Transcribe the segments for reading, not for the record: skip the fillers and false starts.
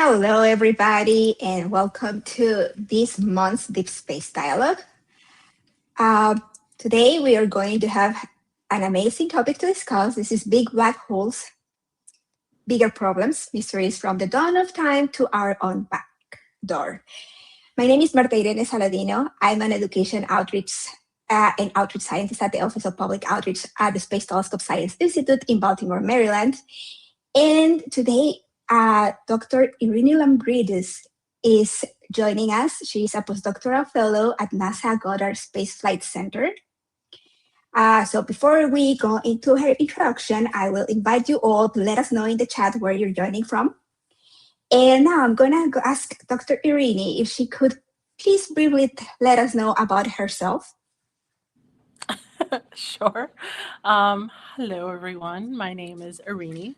Hello, everybody, and welcome to this month's Deep Space Dialogue. Uh, Today, we are going to have an amazing topic to discuss. This is big black holes, bigger problems, mysteries from the dawn of time to our own back door. My name is Marta Irene Saladino. I'm an education outreach and outreach scientist at the Office of Public Outreach at the Space Telescope Science Institute in Baltimore, Maryland. And today, Dr. Erini Lambrides is joining us. She is a postdoctoral fellow at NASA Goddard Space Flight Center. So before we go into her introduction, I will invite you all to let us know in the chat where you're joining from. And now I'm gonna go ask Dr. Erini if she could please briefly let us know about herself. Sure. Hello, everyone. My name is Erini.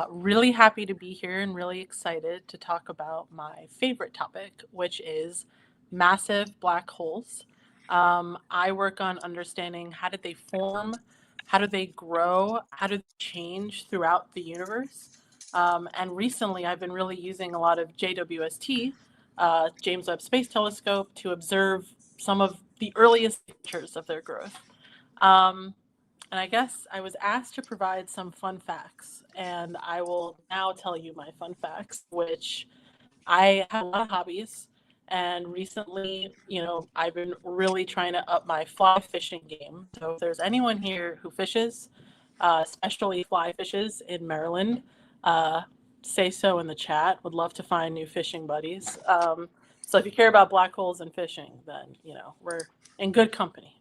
Really happy to be here and really excited to talk about my favorite topic, which is massive black holes. I work on understanding how did they form, how do they grow, how do they change throughout the universe. And recently, I've been really using a lot of JWST, James Webb Space Telescope, to observe some of the earliest pictures of their growth. And I guess I was asked to provide some fun facts, and I will now tell you my fun facts, which I have a lot of hobbies. And recently, I've been really trying to up my fly fishing game. So if there's anyone here who fishes, especially fly fishes in Maryland, say so in the chat. Would love to find new fishing buddies. So if you care about black holes and fishing, then, we're in good company.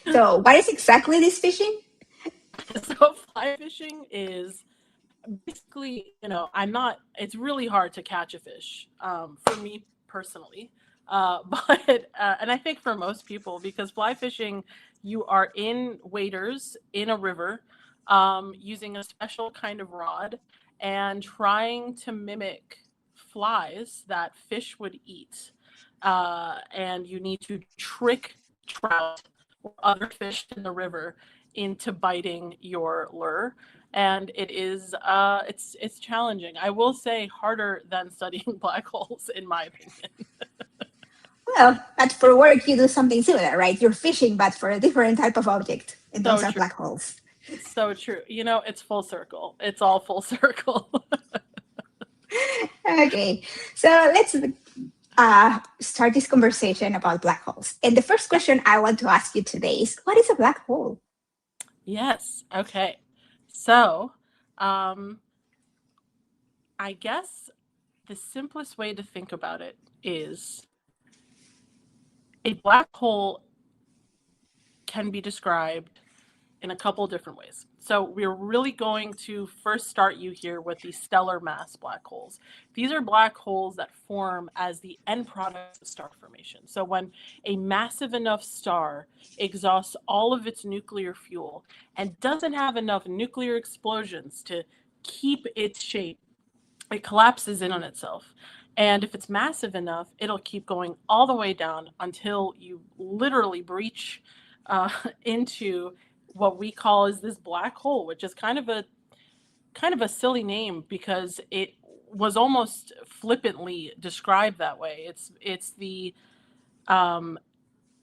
So what is exactly this fishing? So fly fishing is basically, it's really hard to catch a fish for me personally. And I think for most people, because fly fishing, you are in waders in a river using a special kind of rod and trying to mimic flies that fish would eat. And you need to trick trout or other fish in the river into biting your lure. And it is it's challenging. I will say harder than studying black holes, in my opinion. Well, but for work, you do something similar, right? You're fishing, but for a different type of object, and those are black holes. It's so true. It's full circle. It's all full circle. Okay, so let's start this conversation about black holes. And the first question I want to ask you today is, what is a black hole? Yes. Okay. So, I guess the simplest way to think about it is a black hole can be described in a couple different ways. So we're really going to first start you here with the stellar mass black holes. These are black holes that form as the end product of star formation. So when a massive enough star exhausts all of its nuclear fuel and doesn't have enough nuclear explosions to keep its shape, it collapses in on itself. And if it's massive enough, it'll keep going all the way down until you literally breach into what we call is this black hole, which is kind of a silly name because it was almost flippantly described that way. It's the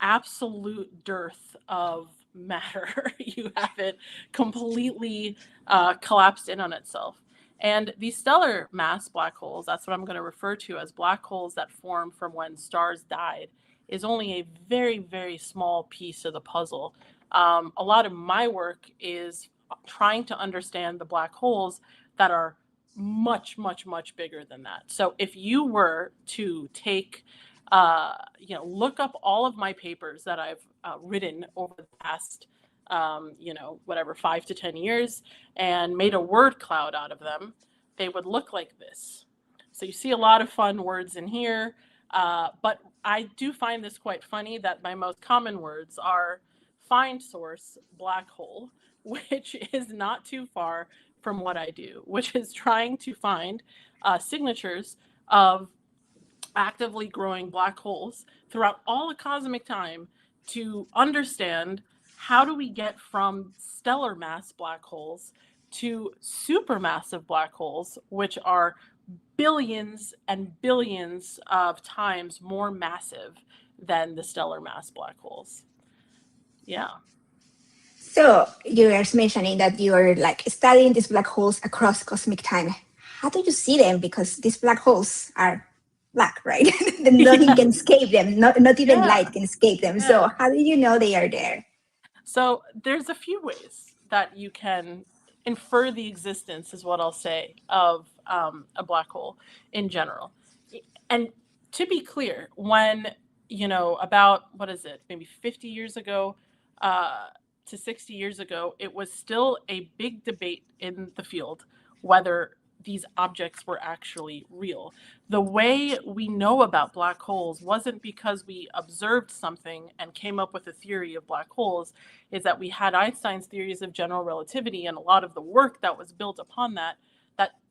absolute dearth of matter. You have it completely collapsed in on itself. And these stellar mass black holes, that's what I'm going to refer to as black holes that form from when stars died, is only a very, very small piece of the puzzle. A lot of my work is trying to understand the black holes that are much, much, much bigger than that. So if you were to take, look up all of my papers that I've written over the past, 5 to 10 years and made a word cloud out of them, they would look like this. So you see a lot of fun words in here, but I do find this quite funny that my most common words are find source black hole, which is not too far from what I do, which is trying to find signatures of actively growing black holes throughout all of cosmic time to understand how do we get from stellar mass black holes to supermassive black holes, which are billions and billions of times more massive than the stellar mass black holes. Yeah. So you were mentioning that you are like studying these black holes across cosmic time. How do you see them? Because these black holes are black, right? Then nothing can Yes. escape them. Not even Yeah. light can escape them. So Yeah. how do you know they are there? So there's a few ways that you can infer the existence, is what I'll say, of a black hole in general. And to be clear, when, about, what is it, maybe 50 years ago uh, to 60 years ago, it was still a big debate in the field whether these objects were actually real. The way we know about black holes wasn't because we observed something and came up with a theory of black holes, is that we had Einstein's theories of general relativity and a lot of the work that was built upon that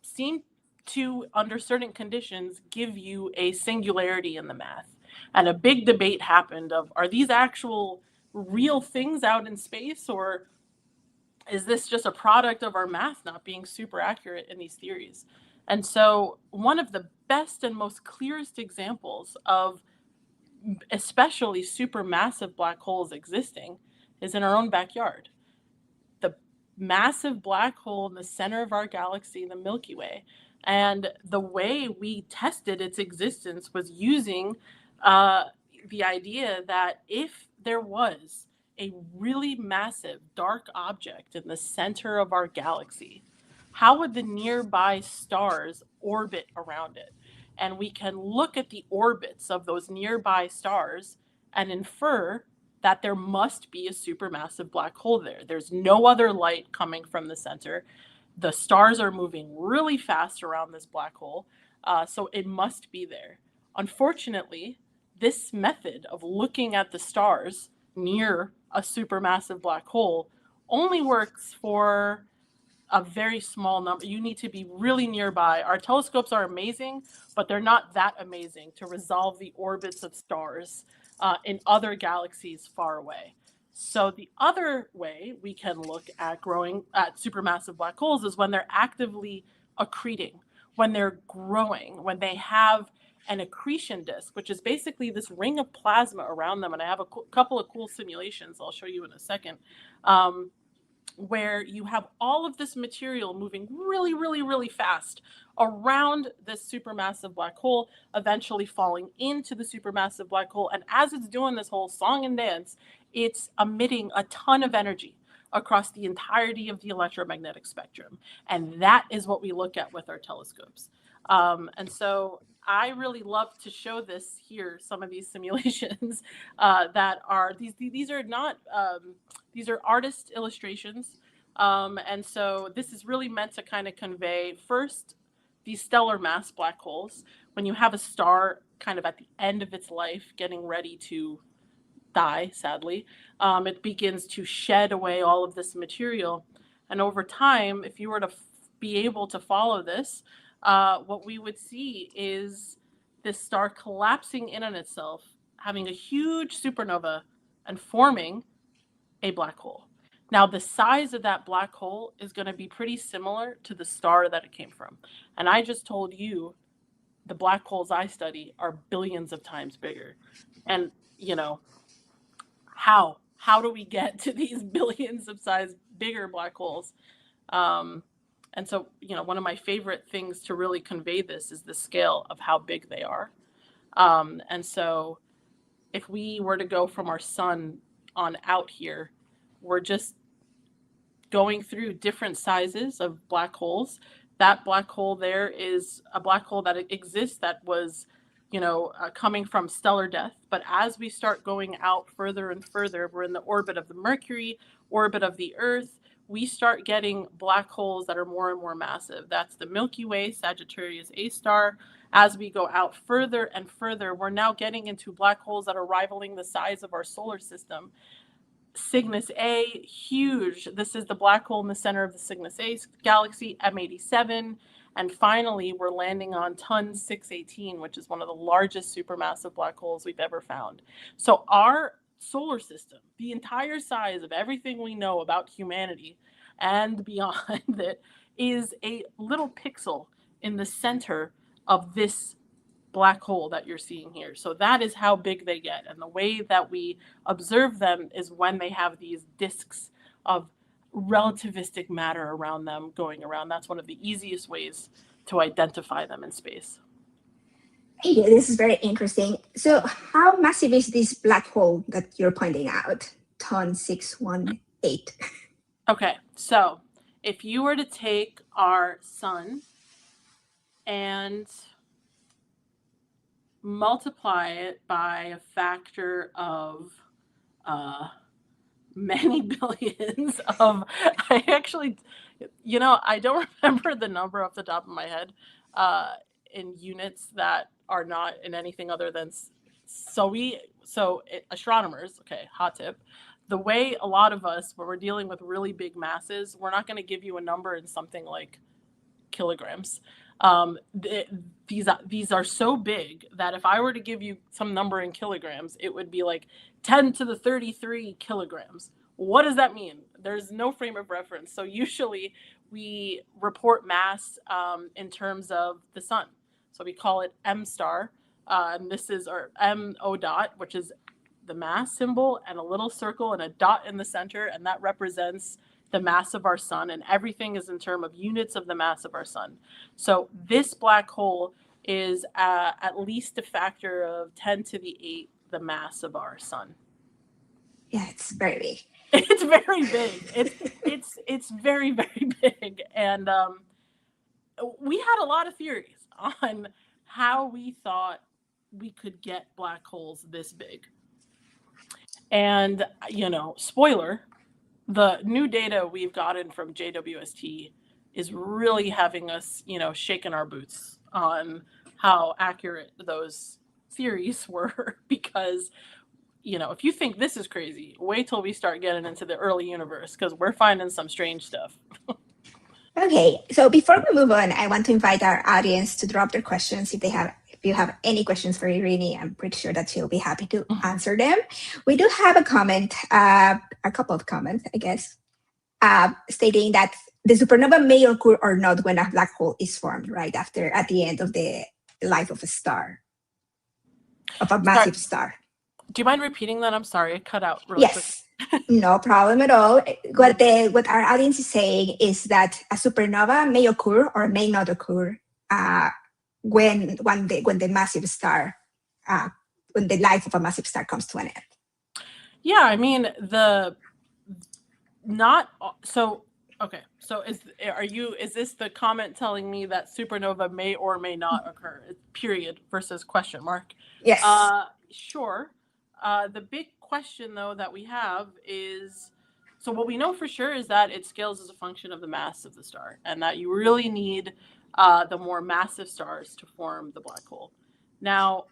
seemed to, under certain conditions, give you a singularity in the math. And a big debate happened of, are these actual real things out in space, or is this just a product of our math not being super accurate in these theories? And so one of the best and most clearest examples of especially supermassive black holes existing is in our own backyard. The massive black hole in the center of our galaxy, the Milky Way. And the way we tested its existence was using uh, the idea that if there was a really massive dark object in the center of our galaxy, how would the nearby stars orbit around it? And we can look at the orbits of those nearby stars and infer that there must be a supermassive black hole there. There's no other light coming from the center. The stars are moving really fast around this black hole, so it must be there. Unfortunately, this method of looking at the stars near a supermassive black hole only works for a very small number. You need to be really nearby. Our telescopes are amazing, but they're not that amazing to resolve the orbits of stars in other galaxies far away. So the other way we can look at growing at supermassive black holes is when they're actively accreting, when they're growing, when they have an accretion disk, which is basically this ring of plasma around them. And I have a couple of cool simulations I'll show you in a second. Where you have all of this material moving really, really, really fast around this supermassive black hole, eventually falling into the supermassive black hole. And as it's doing this whole song and dance, it's emitting a ton of energy across the entirety of the electromagnetic spectrum. And that is what we look at with our telescopes. And so I really love to show this here, some of these simulations that are, these are not, these are artist illustrations. And so this is really meant to kind of convey, first, these stellar mass black holes. When you have a star kind of at the end of its life, getting ready to die, sadly, it begins to shed away all of this material. And over time, if you were to be able to follow this, what we would see is this star collapsing in on itself, having a huge supernova, and forming a black hole. Now, the size of that black hole is going to be pretty similar to the star that it came from. And I just told you the black holes I study are billions of times bigger. And, how do we get to these billions of size bigger black holes? Um, and so, one of my favorite things to really convey this is the scale of how big they are. And so if we were to go from our sun on out here, we're just going through different sizes of black holes. That black hole there is a black hole that exists that was, coming from stellar death. But as we start going out further and further, we're in the orbit of the Mercury, orbit of the Earth. We start getting black holes that are more and more massive. That's the Milky Way, Sagittarius A star. As we go out further and further, we're now getting into black holes that are rivaling the size of our solar system. Cygnus A, huge. This is the black hole in the center of the Cygnus A galaxy, M87. And finally, we're landing on Ton 618, which is one of the largest supermassive black holes we've ever found. So our solar system, the entire size of everything we know about humanity and beyond it, is a little pixel in the center of this black hole that you're seeing here. So that is how big they get. And the way that we observe them is when they have these disks of relativistic matter around them going around. That's one of the easiest ways to identify them in space. Yeah, this is very interesting. So how massive is this black hole that you're pointing out? Ton 618. Okay, so if you were to take our sun and multiply it by a factor of many billions of, I actually, I don't remember the number off the top of my head in units that are not in anything other than astronomers, okay, hot tip. The way a lot of us, when we're dealing with really big masses, we're not going to give you a number in something like kilograms. These are so big that if I were to give you some number in kilograms, it would be like 10 to the 33 kilograms. What does that mean? There's no frame of reference. So usually we report mass in terms of the sun. So we call it M star. And this is our MO dot, which is the mass symbol and a little circle and a dot in the center. And that represents the mass of our sun, and everything is in terms of units of the mass of our sun. So this black hole is at least a factor of 10 to the 8 the mass of our sun. Yeah, it's very big. It's very big. It's very, very big. And we had a lot of theories on how we thought we could get black holes this big. And, spoiler, the new data we've gotten from JWST is really having us, shaking our boots on how accurate those theories were. Because, if you think this is crazy, wait till we start getting into the early universe, because we're finding some strange stuff. Okay, so before we move on, I want to invite our audience to drop their questions if you have any questions for Erini. I'm pretty sure that she'll be happy to answer them. We do have a comment, a couple of comments, I guess, stating that the supernova may occur or not when a black hole is formed right at the end of the life of a star, of a massive star. Do you mind repeating that? I'm sorry, it cut out really quick. Yes, no problem at all. What our audience is saying is that a supernova may occur or may not occur when the massive star, when the life of a massive star comes to an end. Yeah, I mean So is this the comment telling me that supernova may or may not occur? Period versus question mark. Yes. Sure. The big question though that we have is, so what we know for sure is that it scales as a function of the mass of the star, and that you really need the more massive stars to form the black hole. Now,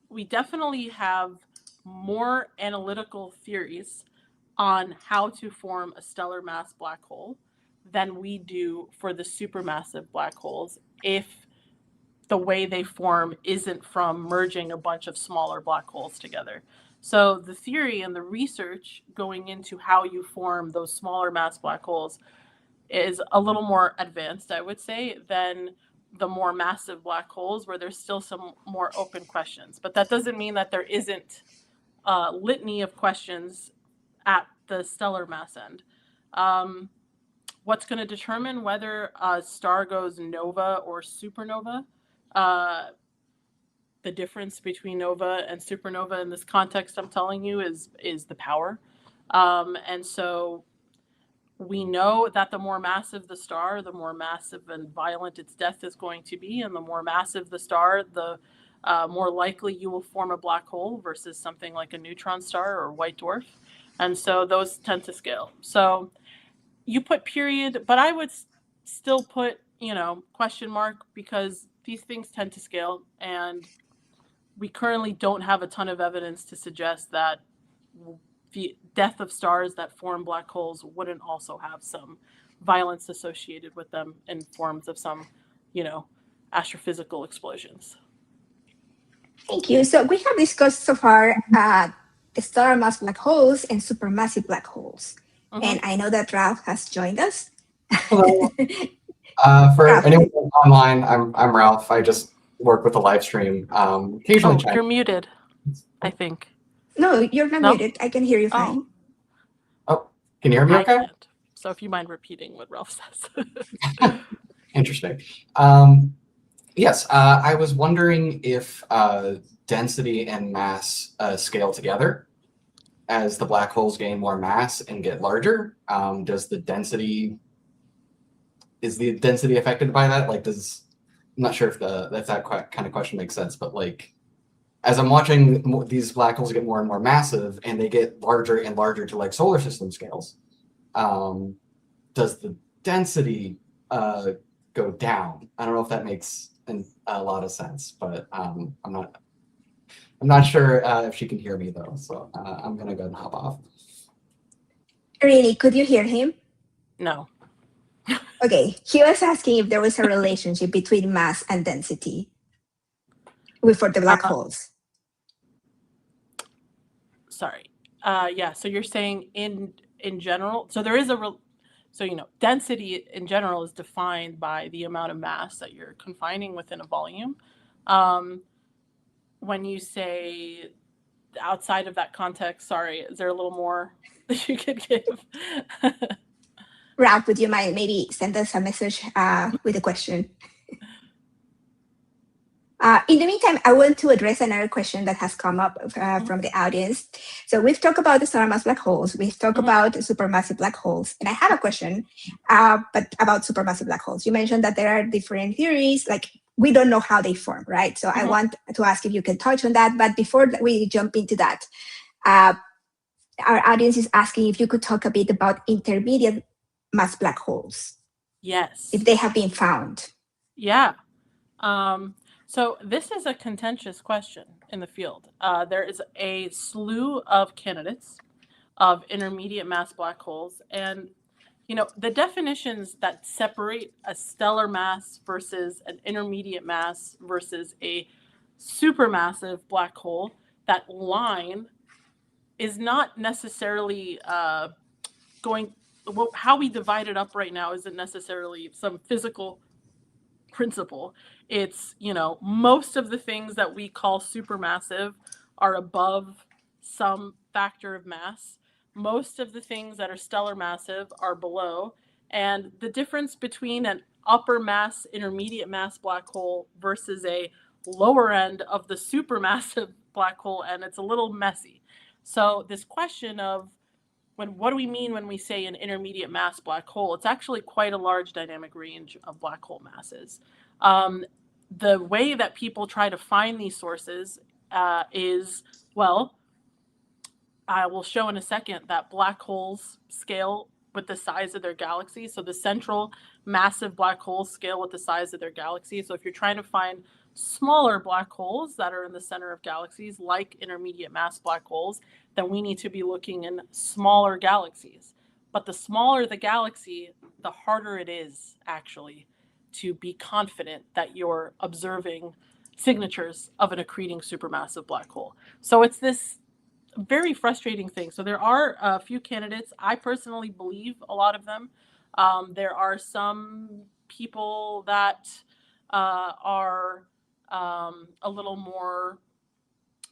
we definitely have more analytical theories on how to form a stellar mass black hole than we do for the supermassive black holes, if the way they form isn't from merging a bunch of smaller black holes together. So the theory and the research going into how you form those smaller mass black holes is a little more advanced, I would say, than the more massive black holes, where there's still some more open questions. But that doesn't mean that there isn't a litany of questions at the stellar mass end. What's going to determine whether a star goes nova or supernova? The difference between nova and supernova in this context, I'm telling you, is the power. And so we know that the more massive the star, the more massive and violent its death is going to be. And the more massive the star, the more likely you will form a black hole versus something like a neutron star or white dwarf. And so those tend to scale. So you put period, but I would still put, question mark, because these things tend to scale. And we currently don't have a ton of evidence to suggest that the death of stars that form black holes wouldn't also have some violence associated with them in forms of some, astrophysical explosions. Thank you. So we have discussed so far the stellar mass black holes and supermassive black holes. Mm-hmm. And I know that Ralph has joined us. For Ralph. anyone online, I'm Ralph. I just work with the live stream. Occasionally, Oh, you're muted, I think. No, you're not No? muted. I can hear you fine. Oh, can you hear me I okay? can't. So if you mind repeating what Ralph says. Interesting. Yes, I was wondering if density and mass scale together as the black holes gain more mass and get larger. Is the density affected by that? Like, I'm not sure if that kind of question makes sense, but like, as I'm watching these black holes get more and more massive and they get larger and larger to like solar system scales, does the density go down? I don't know if that makes a lot of sense, but I'm not sure if she can hear me though, so I'm gonna go and hop off. Erini, could you hear him? No. Okay, he was asking if there was a relationship between mass and density for the black holes. Sorry. Yeah, so you're saying in general, so there is density in general is defined by the amount of mass that you're confining within a volume. When you say outside of that context, sorry, is there a little more that you could give? Ralph, would you mind maybe send us a message with a question? In the meantime, I want to address another question that has come up from the audience. So we've talked about the stellar mass black holes. We've talked about supermassive black holes. And I have a question but about supermassive black holes. You mentioned that there are different theories, like we don't know how they form, right? So I want to ask if you can touch on that. But before we jump into that, our audience is asking if you could talk a bit about intermediate mass black holes. Yes. If they have been found. Yeah. So this is a contentious question in the field. There is a slew of candidates of intermediate mass black holes. And, the definitions that separate a stellar mass versus an intermediate mass versus a supermassive black hole, that line is not necessarily how we divide it up right now isn't necessarily some physical principle. It's, most of the things that we call supermassive are above some factor of mass. Most of the things that are stellar massive are below. And the difference between an upper mass, intermediate mass black hole versus a lower end of the supermassive black hole, and it's a little messy. So this question of what do we mean when we say an intermediate mass black hole? It's actually quite a large dynamic range of black hole masses. The way that people try to find these sources is, well, I will show in a second that black holes scale with the size of their galaxy. So the central massive black holes scale with the size of their galaxy. So if you're trying to find smaller black holes that are in the center of galaxies, like intermediate mass black holes, then we need to be looking in smaller galaxies. But the smaller the galaxy, the harder it is actually to be confident that you're observing signatures of an accreting supermassive black hole. So it's this very frustrating thing. So there are a few candidates. I personally believe a lot of them. There are some people that are a little more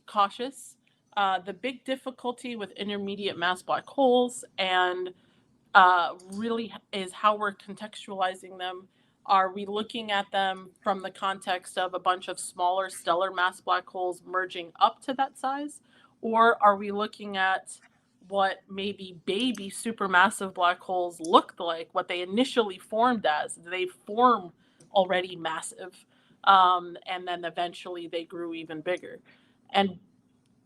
cautious. The big difficulty with intermediate mass black holes and really is how we're contextualizing them. Are we looking at them from the context of a bunch of smaller stellar mass black holes merging up to that size? Or are we looking at what maybe baby supermassive black holes looked like, what they initially formed as? They form already massive, and then eventually they grew even bigger. And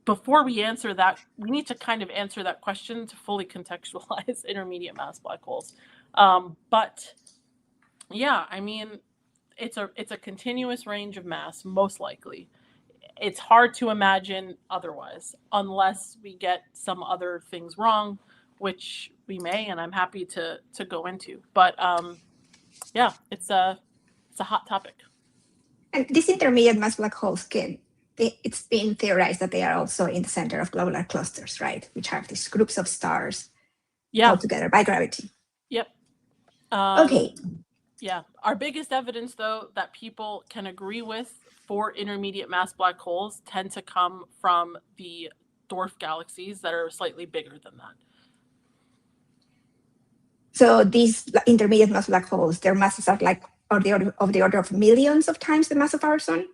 before we answer that, we need to kind of answer that question to fully contextualize intermediate mass black holes. But yeah, I mean, it's a continuous range of mass, most likely. It's hard to imagine otherwise, unless we get some other things wrong, which we may, and I'm happy to go into. But yeah, it's a hot topic. And these intermediate mass black holes it's been theorized that they are also in the center of globular clusters, right? Which have these groups of stars held together by gravity. Yep. Okay. Yeah. Our biggest evidence, though, that people can agree with for intermediate mass black holes tend to come from the dwarf galaxies that are slightly bigger than that. So these intermediate mass black holes, their masses are like of the order of millions of times the mass of our sun?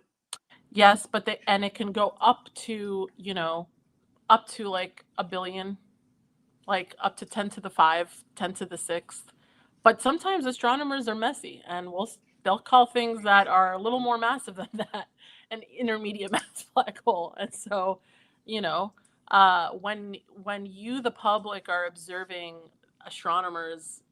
Yes, but it can go up to, up to like a billion, like up to 10 to the 5, 10 to the 6th. But sometimes astronomers are messy, and they'll call things that are a little more massive than that an intermediate mass black hole. And so, when you, the public, are observing astronomers,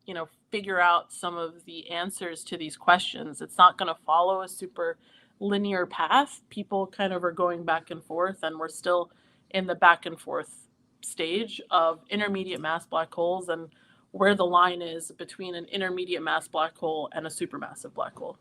figure out some of the answers to these questions, it's not going to follow a super linear path. People kind of are going back and forth, and we're still in the back and forth stage of intermediate mass black holes and where the line is between an intermediate mass black hole and a supermassive black hole.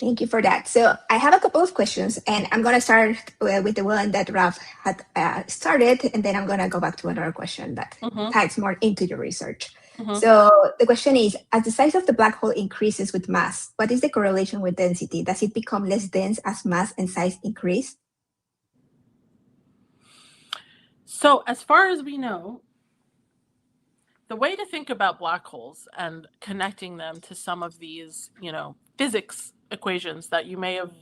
Thank you for that. So I have a couple of questions, and I'm going to start with the one that Ralph had started, and then I'm going to go back to another question that ties more into your research. So the question is, as the size of the black hole increases with mass, what is the correlation with density? Does it become less dense as mass and size increase? So as far as we know, the way to think about black holes and connecting them to some of these, physics equations that you may have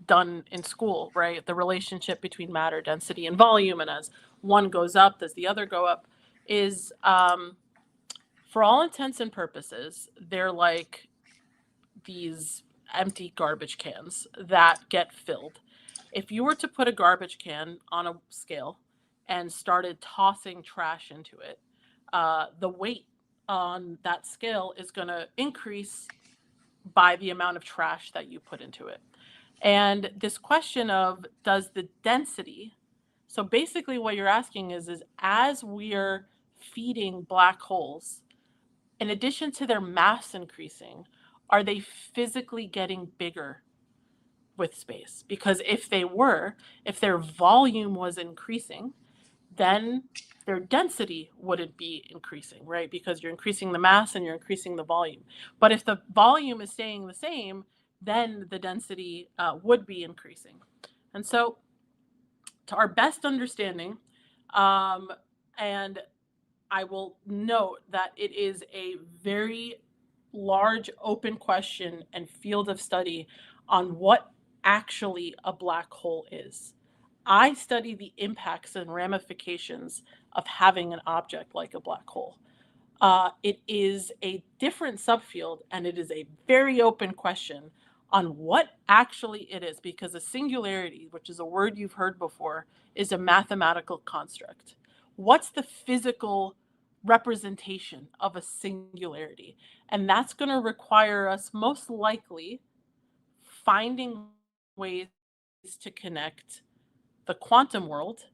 done in school, right? The relationship between matter, density, and volume, and as one goes up, does the other go up, is for all intents and purposes, they're like these empty garbage cans that get filled. If you were to put a garbage can on a scale and started tossing trash into it, the weight on that scale is going to increase by the amount of trash that you put into it. And this question of does the density, so basically what you're asking is as we're feeding black holes, in addition to their mass increasing, are they physically getting bigger with space? Because if their volume was increasing, then their density wouldn't be increasing, right? Because you're increasing the mass and you're increasing the volume. But if the volume is staying the same, then the density would be increasing. And so, to our best understanding, and I will note that it is a very large open question and field of study on what actually a black hole is. I study the impacts and ramifications of having an object like a black hole. It is a different subfield, and it is a very open question on what actually it is, because a singularity, which is a word you've heard before, is a mathematical construct. What's the physical representation of a singularity? And that's going to require us most likely finding ways to connect the quantum world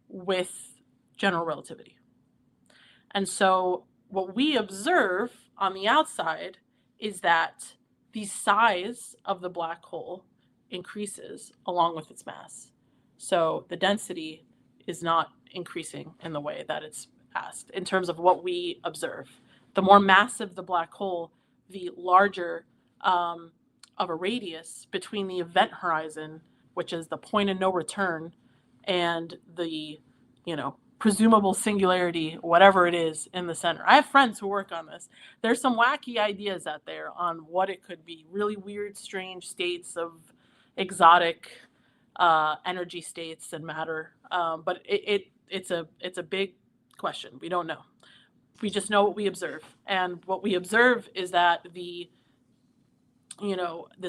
with general relativity. And so what we observe on the outside is that the size of the black hole increases along with its mass. So the density is not increasing in the way that it's asked in terms of what we observe. The more massive the black hole, the larger of a radius between the event horizon, which is the point of no return, and the, presumable singularity, whatever it is in the center. I have friends who work on this. There's some wacky ideas out there on what it could be, really weird, strange states of exotic energy states and matter. But it's a big question. We don't know. We just know what we observe. And what we observe is that this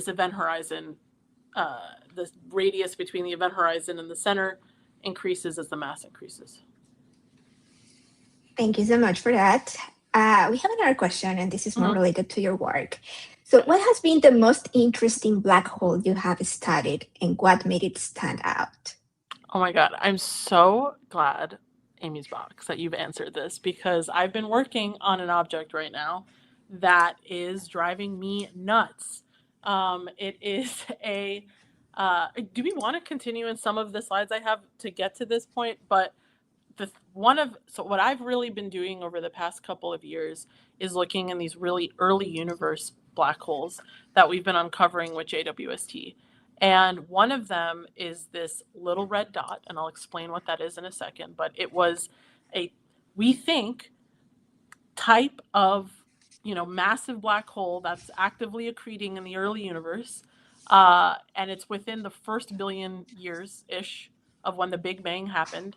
event horizon, the radius between the event horizon and the center increases as the mass increases. Thank you so much for that. We have another question, and this is more related to your work. So what has been the most interesting black hole you have studied, and what made it stand out? Oh my God, I'm so glad, Amy's Box, that you've answered this, because I've been working on an object right now that is driving me nuts. It is do we want to continue in some of the slides I have to get to this point? But so what I've really been doing over the past couple of years is looking in these really early universe black holes that we've been uncovering with JWST. And one of them is this little red dot, and I'll explain what that is in a second, but it was we think, type of, massive black hole that's actively accreting in the early universe. And it's within the first billion years-ish of when the Big Bang happened.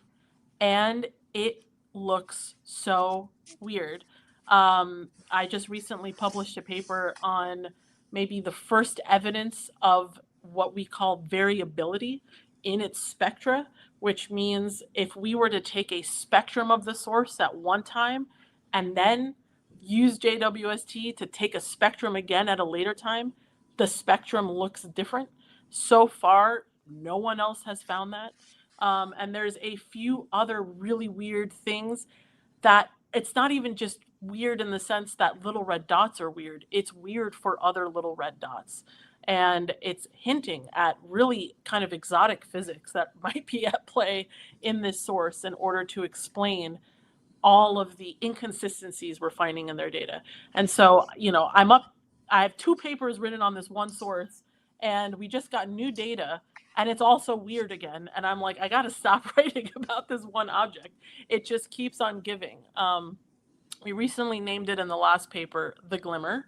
And it looks so weird. I just recently published a paper on maybe the first evidence of what we call variability in its spectra, which means if we were to take a spectrum of the source at one time and then use JWST to take a spectrum again at a later time, the spectrum looks different. So far, no one else has found that. And there's a few other really weird things that it's not even just weird in the sense that little red dots are weird. It's weird for other little red dots. And it's hinting at really kind of exotic physics that might be at play in this source in order to explain all of the inconsistencies we're finding in their data. And so, I have 2 papers written on this one source, and we just got new data, and it's also weird again. And I'm like, I got to stop writing about this one object. It just keeps on giving. We recently named it in the last paper the Glimmer,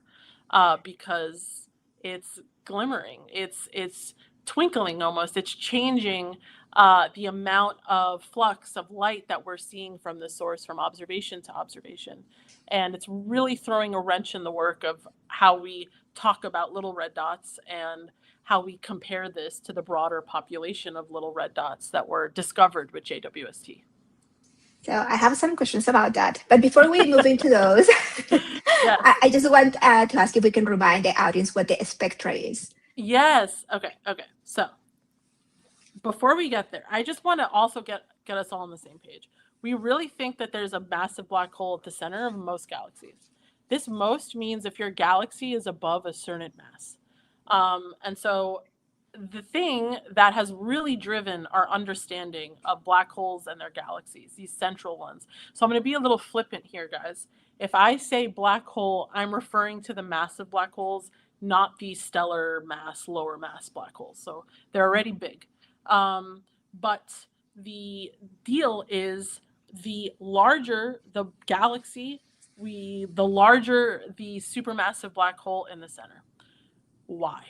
because it's glimmering. It's twinkling almost. It's changing the amount of flux of light that we're seeing from the source from observation to observation. And it's really throwing a wrench in the work of how we talk about little red dots and how we compare this to the broader population of little red dots that were discovered with JWST. So I have some questions about that. But before we move into those, Yes. I just want to ask if we can remind the audience what the spectra is. Yes. Okay. So before we get there, I just want to also get us all on the same page. We really think that there's a massive black hole at the center of most galaxies. This most means if your galaxy is above a certain mass. And so the thing that has really driven our understanding of black holes and their galaxies, these central ones. So I'm going to be a little flippant here, guys. If I say black hole, I'm referring to the massive black holes, not the stellar mass, lower mass black holes. So they're already big. But the deal is the larger the galaxy, the larger the supermassive black hole in the center. Why?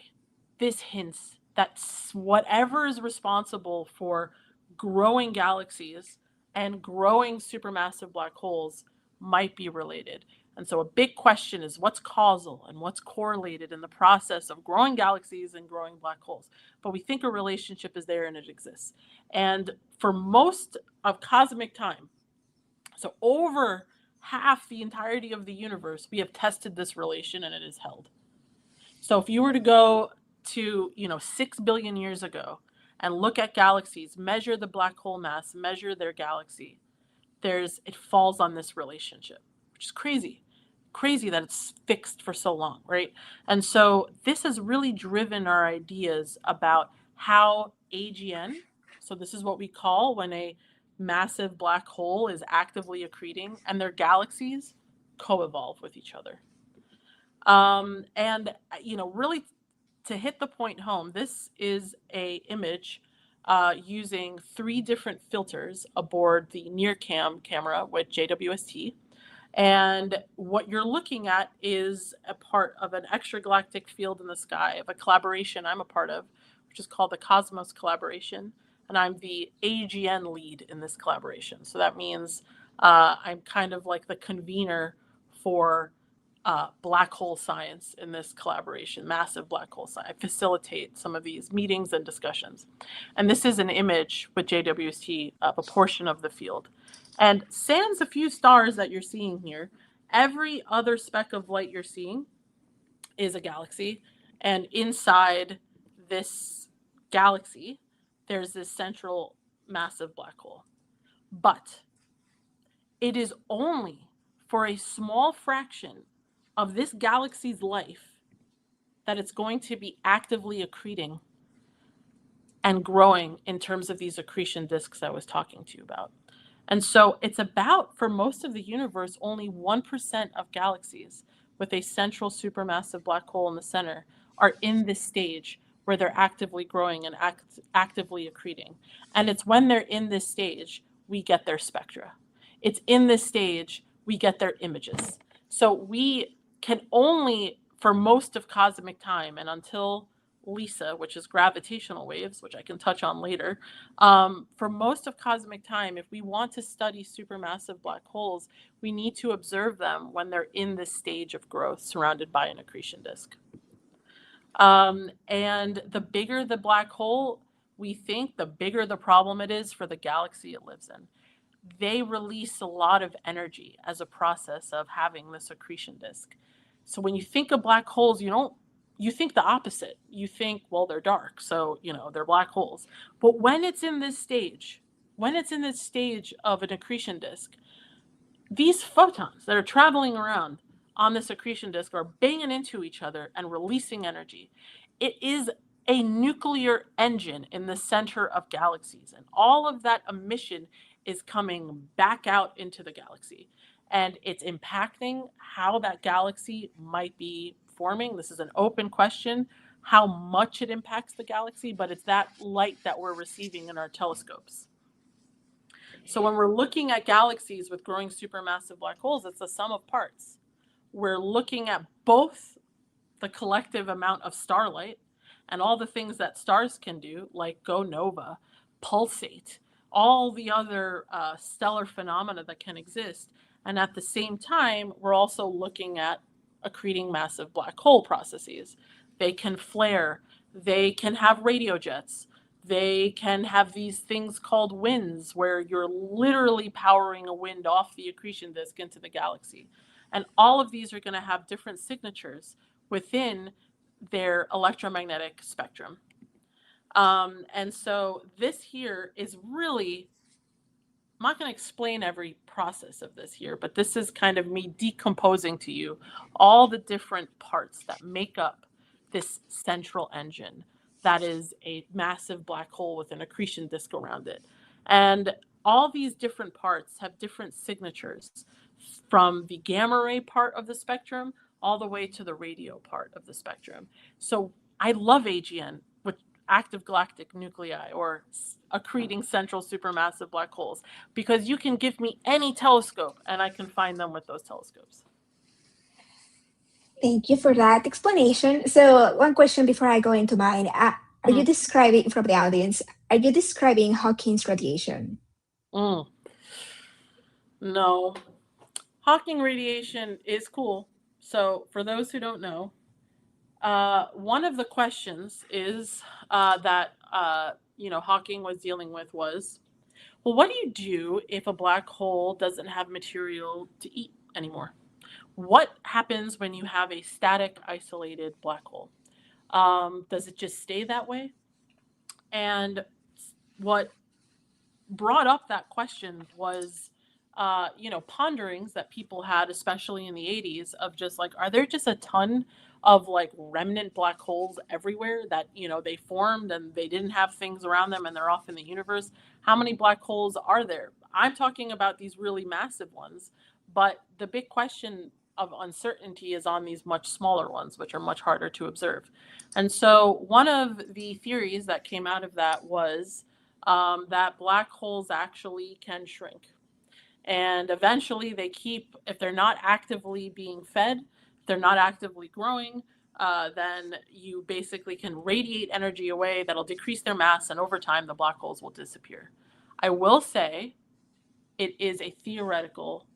This hints that whatever is responsible for growing galaxies and growing supermassive black holes might be related. And so a big question is what's causal and what's correlated in the process of growing galaxies and growing black holes. But we think a relationship is there and it exists. And for most of cosmic time, so over half the entirety of the universe, we have tested this relation and it is held. So if you were to go to 6 billion years ago and look at galaxies, measure the black hole mass, measure their galaxy, it falls on this relationship, which is crazy that it's fixed for so long, right? And so this has really driven our ideas about how AGN, so this is what we call when a massive black hole is actively accreting, and their galaxies co-evolve with each other. And really to hit the point home, this is a image using 3 different filters aboard the NIRCam camera with JWST. And what you're looking at is a part of an extragalactic field in the sky of a collaboration I'm a part of, which is called the Cosmos Collaboration. And I'm the AGN lead in this collaboration. So that means I'm kind of like the convener for black hole science in this collaboration, massive black hole science. I facilitate some of these meetings and discussions. And this is an image with JWST of a portion of the field. And sans a few stars that you're seeing here, every other speck of light you're seeing is a galaxy. And inside this galaxy, there's this central massive black hole. But it is only for a small fraction of this galaxy's life that it's going to be actively accreting and growing in terms of these accretion disks I was talking to you about. And so it's about, for most of the universe, only 1% of galaxies with a central supermassive black hole in the center are in this stage where they're actively growing and actively accreting. And it's when they're in this stage we get their spectra. It's in this stage we get their images. So we can only, for most of cosmic time and until LISA, which is gravitational waves, which I can touch on later, for most of cosmic time, if we want to study supermassive black holes, we need to observe them when they're in this stage of growth surrounded by an accretion disk. And the bigger the black hole, we think the bigger the problem it is for the galaxy it lives in. They release a lot of energy as a process of having this accretion disk. So when you think of black holes, you think the opposite. You think, well, they're dark, so they're black holes. But when it's in this stage of an accretion disk, these photons that are traveling around on this accretion disk are banging into each other and releasing energy. It is a nuclear engine in the center of galaxies, and all of that emission is coming back out into the galaxy, and it's impacting how that galaxy might be forming. This is an open question, how much it impacts the galaxy, but it's that light that we're receiving in our telescopes. So when we're looking at galaxies with growing supermassive black holes, it's the sum of parts. We're looking at both the collective amount of starlight and all the things that stars can do, like go nova, pulsate, all the other stellar phenomena that can exist. And at the same time, we're also looking at accreting massive black hole processes. They can flare, they can have radio jets, they can have these things called winds where you're literally powering a wind off the accretion disk into the galaxy. And all of these are going to have different signatures within their electromagnetic spectrum. And so this here is really, I'm not going to explain every process of this here, but this is kind of me decomposing to you all the different parts that make up this central engine that is a massive black hole with an accretion disk around it. And all these different parts have different signatures, from the gamma ray part of the spectrum all the way to the radio part of the spectrum. So I love AGN, with active galactic nuclei or accreting central supermassive black holes, because you can give me any telescope and I can find them with those telescopes. Thank you for that explanation. So one question before I go into mine. Are you describing, from the audience, are you describing Hawking's radiation? No. Hawking radiation is cool. So for those who don't know, one of the questions is that Hawking was dealing with was, well, what do you do if a black hole doesn't have material to eat anymore? What happens when you have a static, isolated black hole? Does it just stay that way? And what brought up that question was, ponderings that people had, especially in the 80s, of just like, are there just a ton of like remnant black holes everywhere that, they formed and they didn't have things around them and they're off in the universe? How many black holes are there? I'm talking about these really massive ones, but the big question of uncertainty is on these much smaller ones, which are much harder to observe. And so one of the theories that came out of that was that black holes actually can shrink. And eventually they keep, if they're not actively being fed, if they're not actively growing, then you basically can radiate energy away that'll decrease their mass, and over time the black holes will disappear. I will say it is a theoretical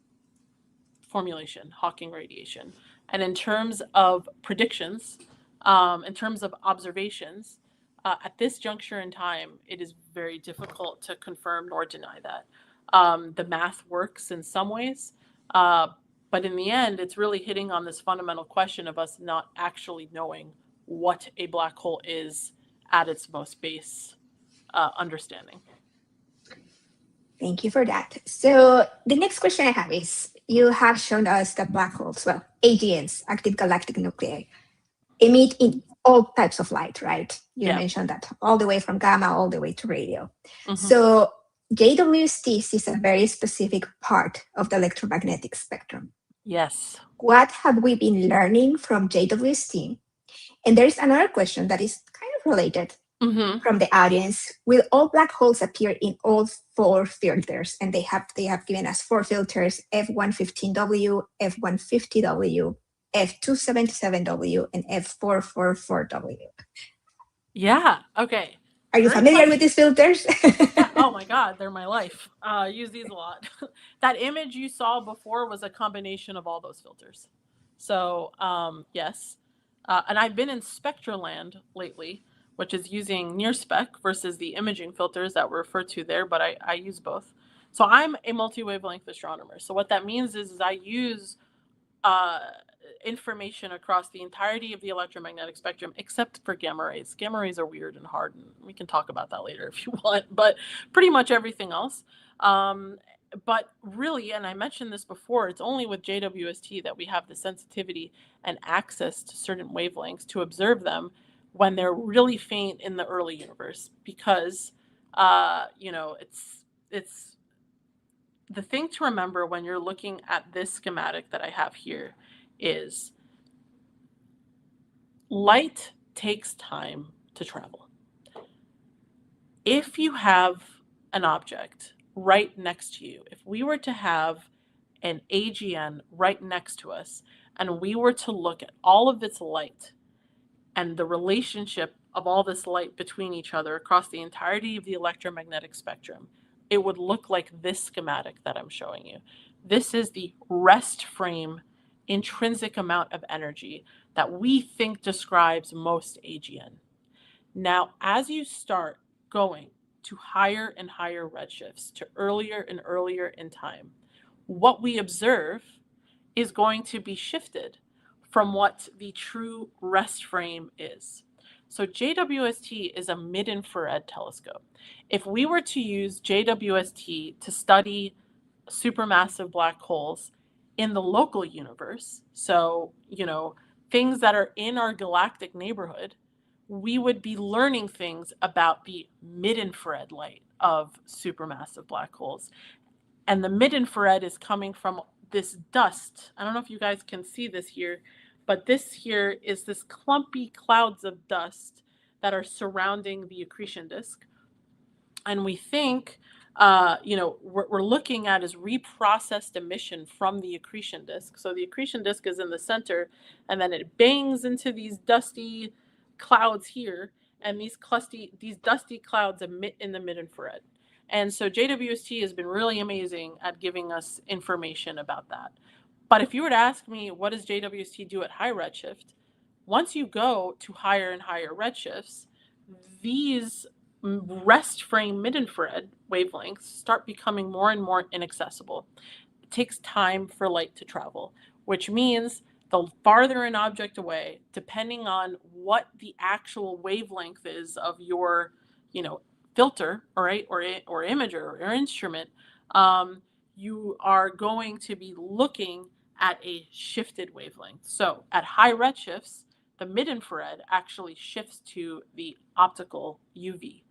formulation, Hawking radiation. And in terms of predictions, in terms of observations, at this juncture in time, it is very difficult to confirm nor deny that. The math works in some ways, but in the end, it's really hitting on this fundamental question of us not actually knowing what a black hole is at its most base understanding. Thank you for that. So the next question I have is, you have shown us that black holes, well, AGNs, active galactic nuclei, emit in all types of light, right? You mentioned that, all the way from gamma all the way to radio. So JWST is a very specific part of the electromagnetic spectrum. Yes. What have we been learning from JWST? And there's another question that is kind of related from the audience. Will all black holes appear in all 4 filters? And they have given us 4 filters: F115W, F150W, F277W, and F444W. Yeah. Okay. Are you Great familiar question. with these filters? Yeah. Oh my God, they're my life. Use these a lot. That image you saw before was a combination of all those filters. So yes, and I've been in Spectraland lately, which is using near spec versus the imaging filters that were referred to there, but I use both. So I'm a multi-wavelength astronomer. So what that means is I use uh, information across the entirety of the electromagnetic spectrum, except for gamma rays. Gamma rays are weird and hard, and we can talk about that later if you want, but pretty much everything else. But really, and I mentioned this before, it's only with JWST that we have the sensitivity and access to certain wavelengths to observe them when they're really faint in the early universe, because it's the thing to remember when you're looking at this schematic that I have here is light takes time to travel. If you have an object right next to you, if we were to have an AGN right next to us and we were to look at all of its light and the relationship of all this light between each other across the entirety of the electromagnetic spectrum, it would look like this schematic that I'm showing you. This is the rest frame intrinsic amount of energy that we think describes most AGN. Now, as you start going to higher and higher redshifts, to earlier and earlier in time, what we observe is going to be shifted from what the true rest frame is. So JWST is a mid-infrared telescope. If we were to use JWST to study supermassive black holes in the local universe, so, things that are in our galactic neighborhood, we would be learning things about the mid-infrared light of supermassive black holes. And the mid-infrared is coming from this dust. I don't know if you guys can see this here, but this here is this clumpy clouds of dust that are surrounding the accretion disk. And we think, we're looking at is reprocessed emission from the accretion disk. So the accretion disk is in the center, and then it bangs into these dusty clouds here, and these dusty clouds emit in the mid-infrared. And so JWST has been really amazing at giving us information about that. But if you were to ask me, what does JWST do at high redshift? Once you go to higher and higher redshifts, these rest frame mid-infrared wavelengths start becoming more and more inaccessible. It takes time for light to travel, which means the farther an object away, depending on what the actual wavelength is of your, filter, or imager or instrument, you are going to be looking at a shifted wavelength. So at high redshifts, the mid-infrared actually shifts to the optical UV.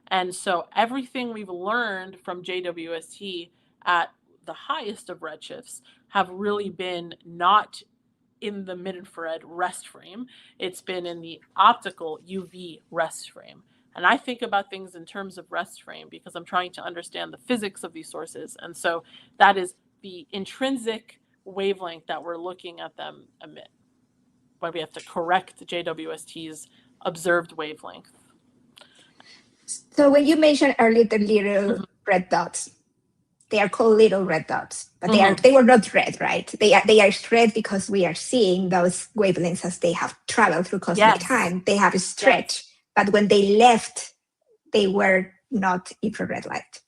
And so everything we've learned from JWST at the highest of redshifts have really been not in the mid-infrared rest frame. It's been in the optical UV rest frame. And I think about things in terms of rest frame because I'm trying to understand the physics of these sources. And so that is the intrinsic wavelength that we're looking at them emit. But we have to correct JWST's observed wavelength. So when you mentioned earlier the little red dots, they are called little red dots, but they were not red, right? They are red because we are seeing those wavelengths as they have traveled through cosmic time. They have stretched, but when they left, they were not infrared light.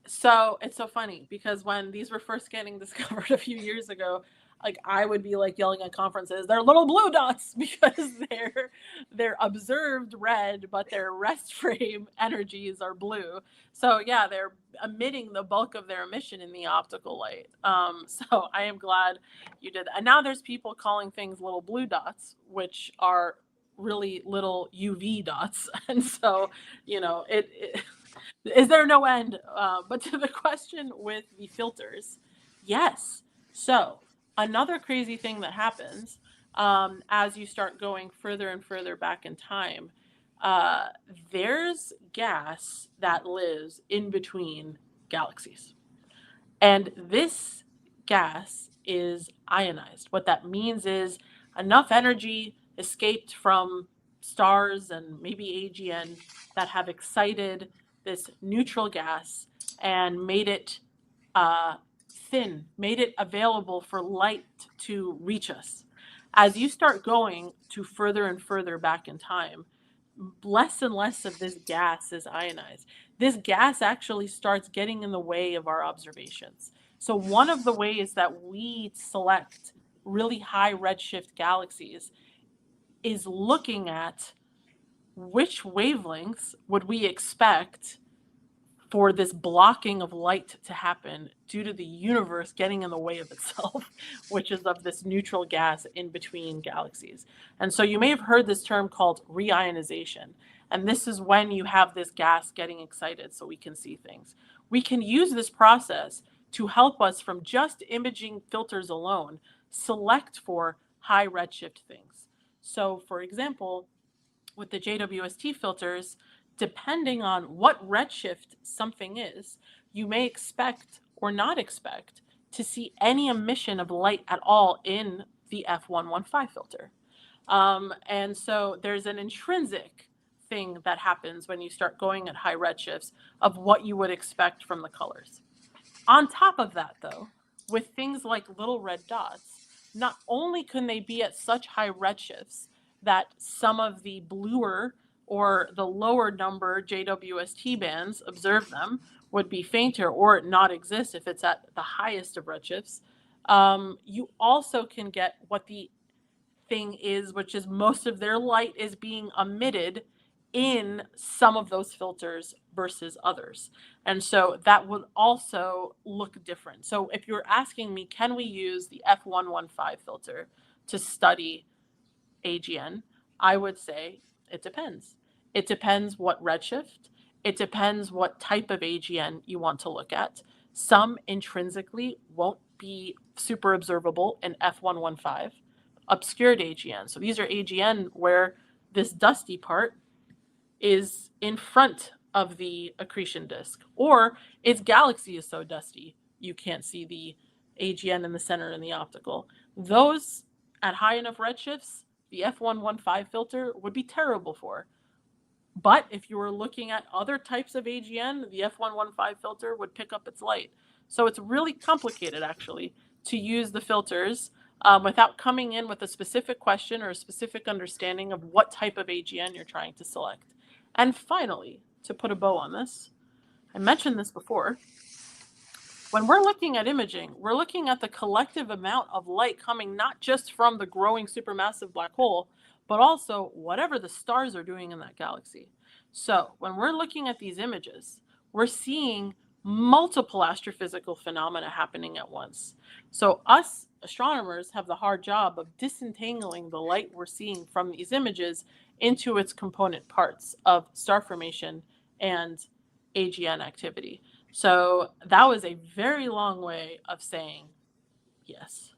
So it's so funny because when these were first getting discovered a few years ago, like I would be like yelling at conferences, they're little blue dots because they're observed red, but their rest frame energies are blue. So yeah, they're emitting the bulk of their emission in the optical light. So I am glad you did that. And now there's people calling things little blue dots, which are really little UV dots. And so, Is there no end? But to the question with the filters, yes. So another crazy thing that happens as you start going further and further back in time, uh, there's gas that lives in between galaxies. And this gas is ionized. What that means is enough energy escaped from stars and maybe AGN that have excited this neutral gas and made it uh, thin, made it available for light to reach us. As you start going to further and further back in time, less and less of this gas is ionized. This gas actually starts getting in the way of our observations. So one of the ways that we select really high redshift galaxies is looking at which wavelengths would we expect for this blocking of light to happen due to the universe getting in the way of itself, which is of this neutral gas in between galaxies. And so you may have heard this term called reionization. And this is when you have this gas getting excited so we can see things. We can use this process to help us from just imaging filters alone select for high redshift things. So for example, with the JWST filters, depending on what redshift something is, you may expect or not expect to see any emission of light at all in the F115 filter. And so there's an intrinsic thing that happens when you start going at high redshifts of what you would expect from the colors. On top of that, though, with things like little red dots, not only can they be at such high redshifts that some of the bluer or the lower number JWST bands, observe them, would be fainter or not exist if it's at the highest of redshifts, you also can get what the thing is, which is most of their light is being emitted in some of those filters versus others. And so that would also look different. So if you're asking me, can we use the F115 filter to study AGN? I would say it depends. It depends what redshift. It depends what type of AGN you want to look at. Some intrinsically won't be super observable in F115, obscured AGN. So these are AGN where this dusty part is in front of the accretion disk, or its galaxy is so dusty you can't see the AGN in the center and the optical. Those at high enough redshifts, the F115 filter would be terrible for. But if you were looking at other types of AGN, the F115 filter would pick up its light. So it's really complicated, actually, to use the filters without coming in with a specific question or a specific understanding of what type of AGN you're trying to select. And finally, to put a bow on this, I mentioned this before, when we're looking at imaging, we're looking at the collective amount of light coming not just from the growing supermassive black hole, but also whatever the stars are doing in that galaxy. So when we're looking at these images, we're seeing multiple astrophysical phenomena happening at once. So us astronomers have the hard job of disentangling the light we're seeing from these images into its component parts of star formation and AGN activity. So that was a very long way of saying yes.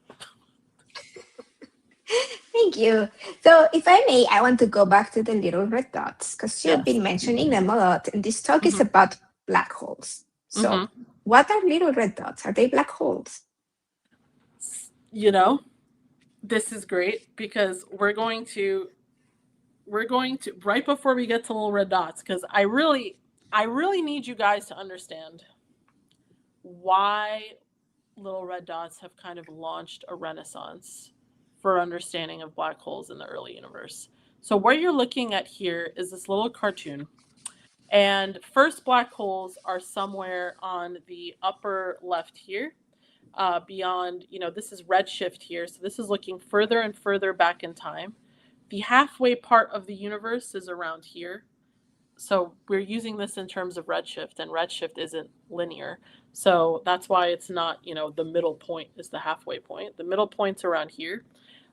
Thank you. So, if I may, I want to go back to the little red dots because you've Yes. been mentioning them a lot, and this talk is Mhm. about black holes. So, Mhm. what are little red dots? Are they black holes? You know, this is great because we're going to right before we get to little red dots, because I really need you guys to understand why little red dots have kind of launched a renaissance for understanding of black holes in the early universe. So what you're looking at here is this little cartoon. And first black holes are somewhere on the upper left here, beyond, this is redshift here. So this is looking further and further back in time. The halfway part of the universe is around here. So we're using this in terms of redshift, and redshift isn't linear. So that's why it's not, the middle point is the halfway point. The middle point's around here.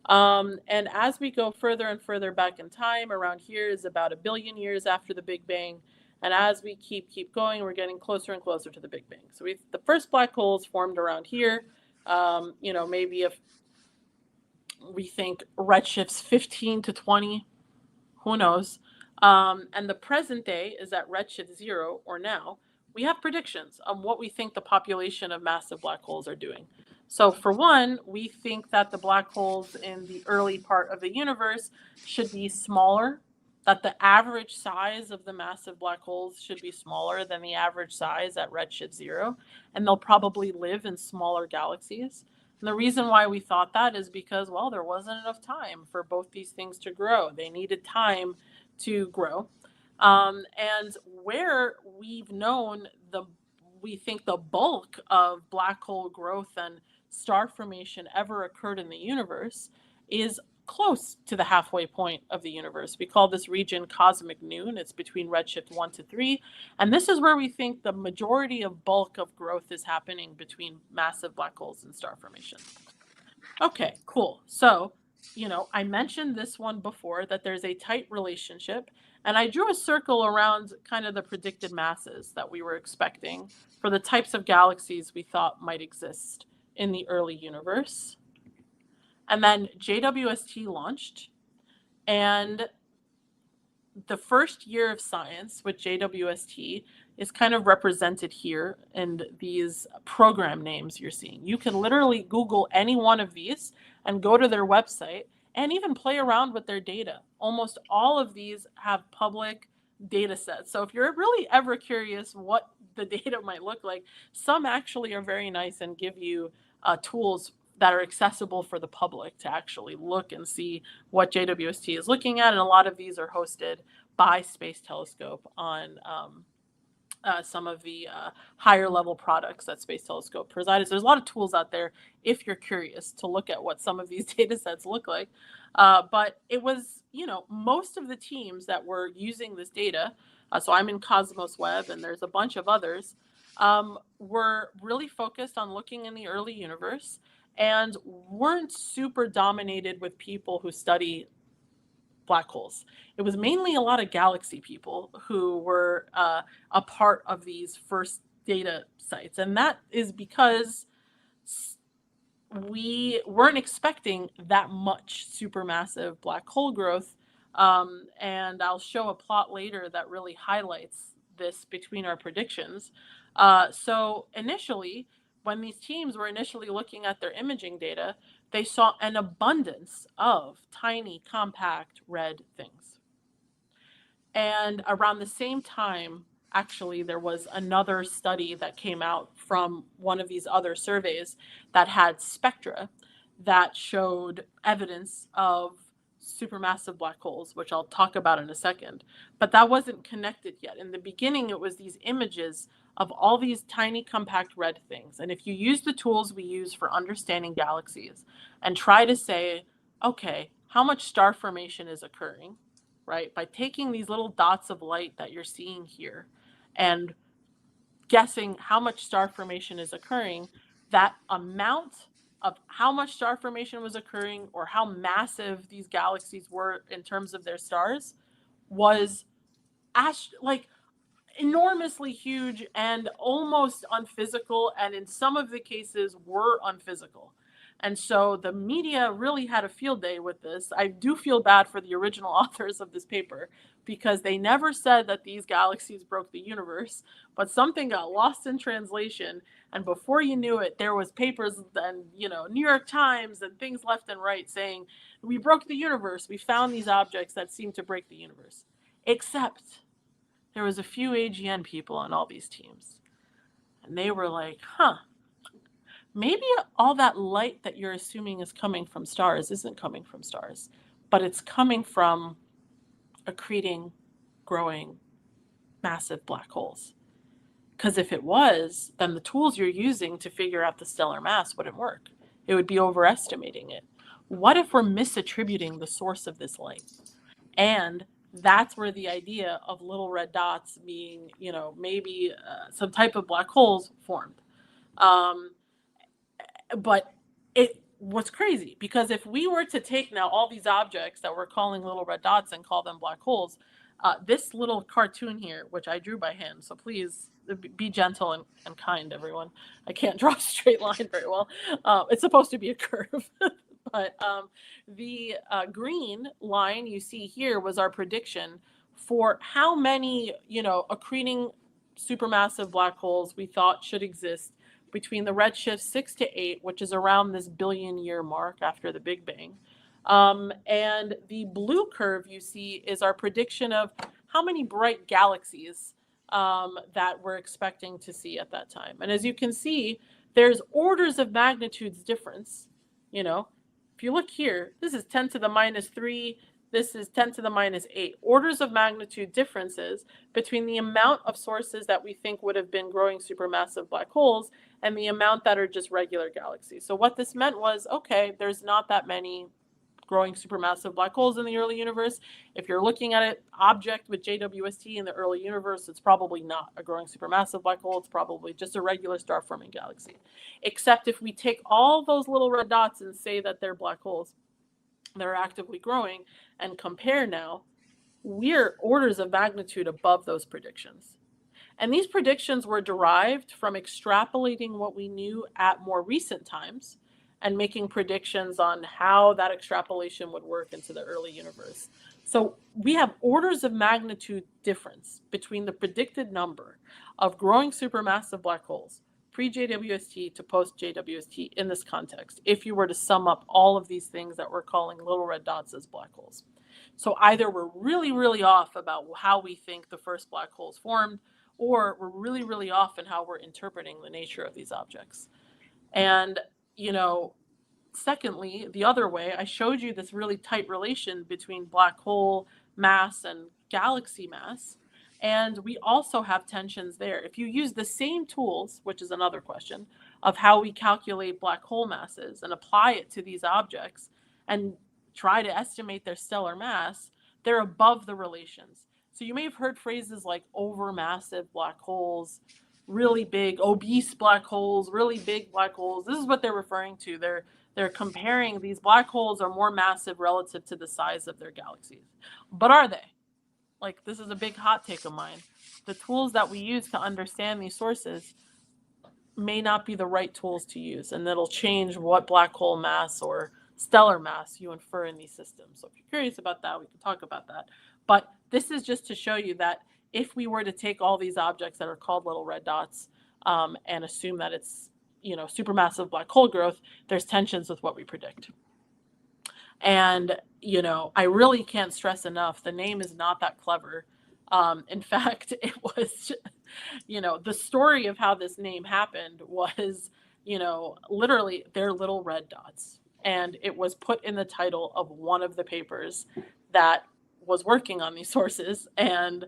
And as we go further and further back in time, around here is about 1 billion years after the Big Bang. And as we keep going, we're getting closer and closer to the Big Bang. So the first black holes formed around here. Maybe if we think redshifts 15 to 20, who knows? And the present day is at redshift 0, or now. We have predictions on what we think the population of massive black holes are doing. So for one, we think that the black holes in the early part of the universe should be smaller, that the average size of the massive black holes should be smaller than the average size at redshift 0, and they'll probably live in smaller galaxies. And the reason why we thought that is because, well, there wasn't enough time for both these things to grow. They needed time to grow. And where we've known we think the bulk of black hole growth and star formation ever occurred in the universe is close to the halfway point of the universe. We call this region cosmic noon. It's between redshift 1 to 3. And this is where we think the majority of bulk of growth is happening between massive black holes and star formation. Okay, cool. So, I mentioned this one before, that there's a tight relationship, and I drew a circle around kind of the predicted masses that we were expecting for the types of galaxies we thought might exist in the early universe. And then JWST launched, and the first year of science with JWST is kind of represented here in these program names you're seeing. You can literally Google any one of these and go to their website and even play around with their data. Almost all of these have public data sets. So if you're really ever curious what the data might look like, some actually are very nice and give you tools that are accessible for the public to actually look and see what JWST is looking at. And a lot of these are hosted by Space Telescope on some of the higher level products that Space Telescope provides. There's a lot of tools out there if you're curious to look at what some of these data sets look like. But it was, most of the teams that were using this data, so I'm in Cosmos Web and there's a bunch of others, were really focused on looking in the early universe and weren't super dominated with people who study black holes. It was mainly a lot of galaxy people who were a part of these first data sites. And that is because we weren't expecting that much supermassive black hole growth. And I'll show a plot later that really highlights this between our predictions. So initially, when these teams were initially looking at their imaging data, they saw an abundance of tiny, compact red things. And around the same time, actually, there was another study that came out from one of these other surveys that had spectra that showed evidence of supermassive black holes, which I'll talk about in a second. But that wasn't connected yet. In the beginning, it was these images of all these tiny, compact red things. And if you use the tools we use for understanding galaxies and try to say, okay, how much star formation is occurring, right? By taking these little dots of light that you're seeing here and guessing how much star formation is occurring, that amount of how much star formation was occurring or how massive these galaxies were in terms of their stars was enormously huge and almost unphysical, and in some of the cases were unphysical. And so the media really had a field day with this. I do feel bad for the original authors of this paper because they never said that these galaxies broke the universe, but something got lost in translation. And before you knew it, there was papers and, New York Times and things left and right saying, we broke the universe. We found these objects that seem to break the universe. Except there was a few AGN people on all these teams. And they were like, maybe all that light that you're assuming is coming from stars isn't coming from stars, but it's coming from accreting, growing, massive black holes. Because if it was, then the tools you're using to figure out the stellar mass wouldn't work. It would be overestimating it. What if we're misattributing the source of this light? And that's where the idea of little red dots being, maybe some type of black holes formed. But it was crazy because if we were to take now all these objects that we're calling little red dots and call them black holes, This little cartoon here, which I drew by hand, so please be gentle and kind, everyone. I can't draw a straight line very well. It's supposed to be a curve. But the green line you see here was our prediction for how many, accreting supermassive black holes we thought should exist between the redshift 6 to 8, which is around this billion-year mark after the Big Bang. And the blue curve you see is our prediction of how many bright galaxies that we're expecting to see at that time. And as you can see, there's orders of magnitudes difference. If you look here, this is 10 to the minus 3, this is 10 to the minus 8. Orders of magnitude differences between the amount of sources that we think would have been growing supermassive black holes and the amount that are just regular galaxies. So what this meant was, okay, there's not that many growing supermassive black holes in the early universe. If you're looking at an object with JWST in the early universe, it's probably not a growing supermassive black hole. It's probably just a regular star-forming galaxy. Except if we take all those little red dots and say that they're black holes that are actively growing and compare now, we're orders of magnitude above those predictions. And these predictions were derived from extrapolating what we knew at more recent times and making predictions on how that extrapolation would work into the early universe. So we have orders of magnitude difference between the predicted number of growing supermassive black holes pre-JWST to post-JWST in this context, if you were to sum up all of these things that we're calling little red dots as black holes. So either we're really, really off about how we think the first black holes formed, or we're really, really off in how we're interpreting the nature of these objects. And secondly, the other way, I showed you this really tight relation between black hole mass and galaxy mass. And we also have tensions there. If you use the same tools, which is another question, of how we calculate black hole masses and apply it to these objects and try to estimate their stellar mass, they're above the relations. So you may have heard phrases like overmassive black holes, really big, obese black holes, really big black holes. This is what they're referring to. They're comparing these black holes are more massive relative to the size of their galaxies. But are they? Like, this is a big hot take of mine. The tools that we use to understand these sources may not be the right tools to use, and that'll change what black hole mass or stellar mass you infer in these systems. So if you're curious about that, we can talk about that. But this is just to show you that if we were to take all these objects that are called little red dots and assume that it's supermassive black hole growth, there's tensions with what we predict. And I really can't stress enough, the name is not that clever. In fact, it was the story of how this name happened was literally they're little red dots, and it was put in the title of one of the papers that was working on these sources, and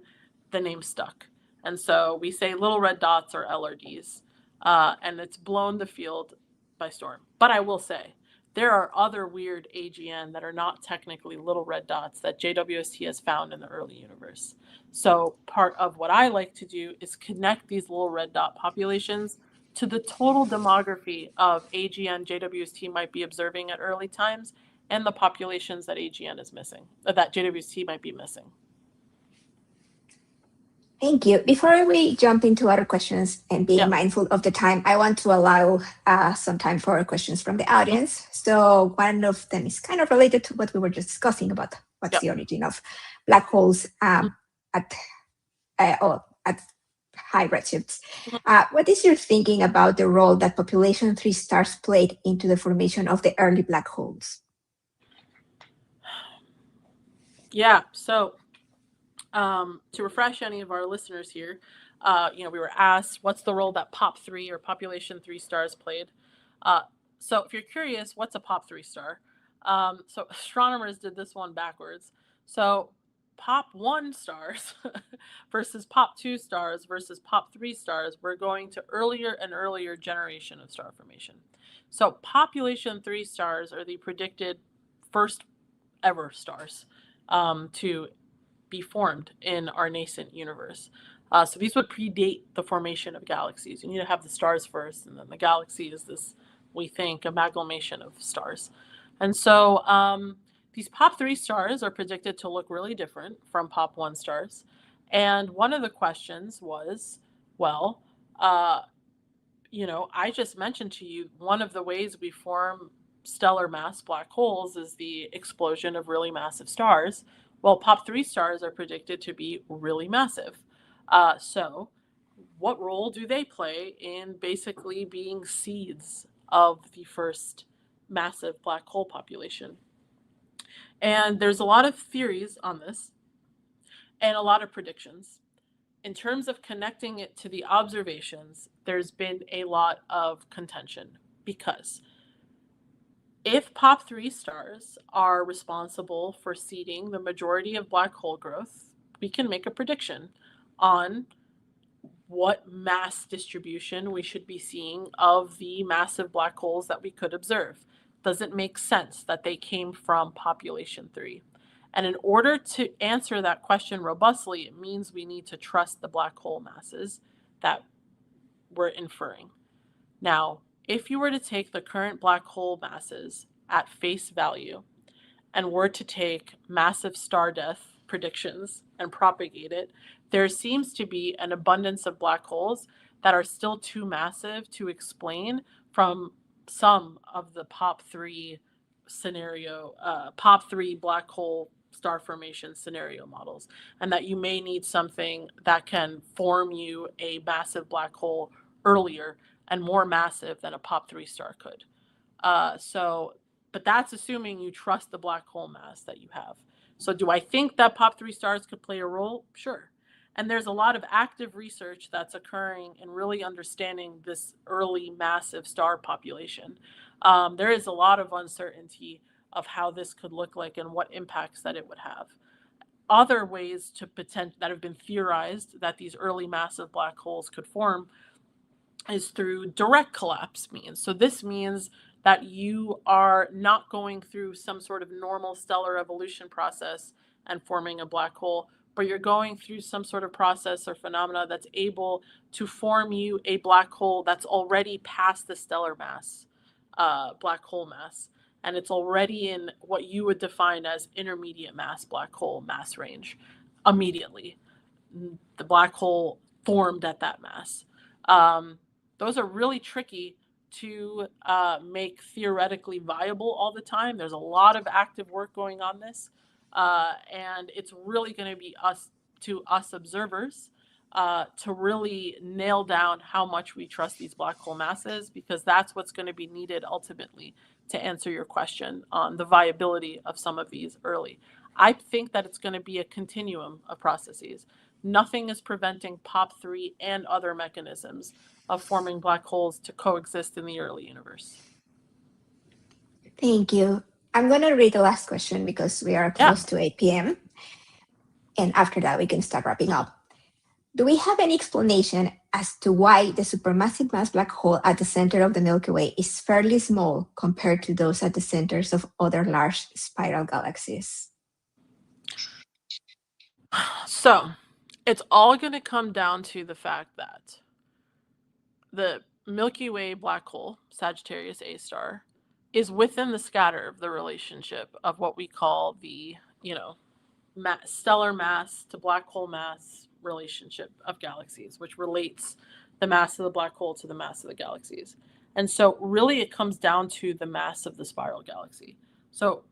the name stuck. And so we say little red dots or LRDs, and it's blown the field by storm. But I will say, there are other weird AGN that are not technically little red dots that JWST has found in the early universe. So part of what I like to do is connect these little red dot populations to the total demography of AGN JWST might be observing at early times and the populations that AGN is missing, that JWST might be missing. Thank you. Before we jump into other questions and being mindful of the time, I want to allow some time for questions from the audience. So one of them is kind of related to what we were just discussing about what's the origin of black holes at high redshifts. What is your thinking about the role that population 3 stars played into the formation of the early black holes? Yeah, so to refresh any of our listeners here, we were asked what's the role that POP3 or population 3 stars played. So if you're curious, what's a POP3 star? So astronomers did this one backwards. So POP1 stars versus POP2 stars versus POP3 stars, we're going to earlier and earlier generation of star formation. So population 3 stars are the predicted first ever stars to be formed in our nascent universe. So these would predate the formation of galaxies. You need to have the stars first, and then the galaxy is this, we think, amalgamation of stars. And so these POP3 stars are predicted to look really different from POP1 stars. And one of the questions was, well, I just mentioned to you, one of the ways we form stellar mass black holes is the explosion of really massive stars. Well, POP3 stars are predicted to be really massive. So what role do they play in basically being seeds of the first massive black hole population? And there's a lot of theories on this and a lot of predictions. In terms of connecting it to the observations, there's been a lot of contention because if POP3 stars are responsible for seeding the majority of black hole growth, we can make a prediction on what mass distribution we should be seeing of the massive black holes that we could observe. Does it make sense that they came from population 3? And in order to answer that question robustly, it means we need to trust the black hole masses that we're inferring. Now, if you were to take the current black hole masses at face value and were to take massive star death predictions and propagate it, there seems to be an abundance of black holes that are still too massive to explain from some of the POP3 scenario, POP3 black hole star formation scenario models, and that you may need something that can form you a massive black hole earlier and more massive than a POP3 star could. But that's assuming you trust the black hole mass that you have. So do I think that POP3 stars could play a role? Sure. And there's a lot of active research that's occurring in really understanding this early massive star population. There is a lot of uncertainty of how this could look like and what impacts that it would have. Other ways that have been theorized that these early massive black holes could form is through direct collapse means. So this means that you are not going through some sort of normal stellar evolution process and forming a black hole, but you're going through some sort of process or phenomena that's able to form you a black hole that's already past the stellar mass, black hole mass. And it's already in what you would define as intermediate mass black hole mass range immediately. The black hole formed at that mass. Those are really tricky to make theoretically viable all the time. There's a lot of active work going on this. And it's really going to be us observers to really nail down how much we trust these black hole masses, because that's what's going to be needed ultimately to answer your question on the viability of some of these early. I think that it's going to be a continuum of processes. Nothing is preventing POP3 and other mechanisms of forming black holes to coexist in the early universe. Thank you. I'm going to read the last question because we are close to 8 p.m. And after that, we can start wrapping up. Do we have any explanation as to why the supermassive mass black hole at the center of the Milky Way is fairly small compared to those at the centers of other large spiral galaxies? So it's all going to come down to the fact that the Milky Way black hole, Sagittarius A star, is within the scatter of the relationship of what we call the, stellar mass to black hole mass relationship of galaxies, which relates the mass of the black hole to the mass of the galaxies. And so really it comes down to the mass of the spiral galaxy. So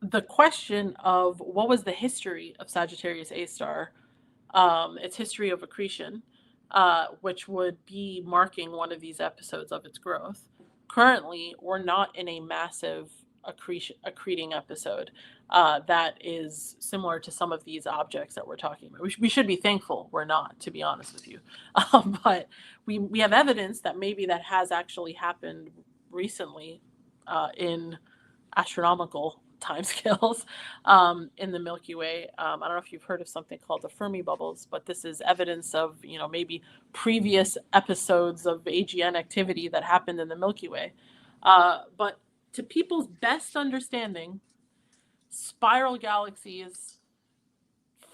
the question of what was the history of Sagittarius A star, its history of accretion, which would be marking one of these episodes of its growth. Currently, we're not in a massive accreting episode that is similar to some of these objects that we're talking about. We should be thankful we're not, to be honest with you. But we have evidence that maybe that has actually happened recently in astronomical timescales in the Milky Way. I don't know if you've heard of something called the Fermi bubbles, but this is evidence of, maybe previous episodes of AGN activity that happened in the Milky Way. But to people's best understanding, spiral galaxies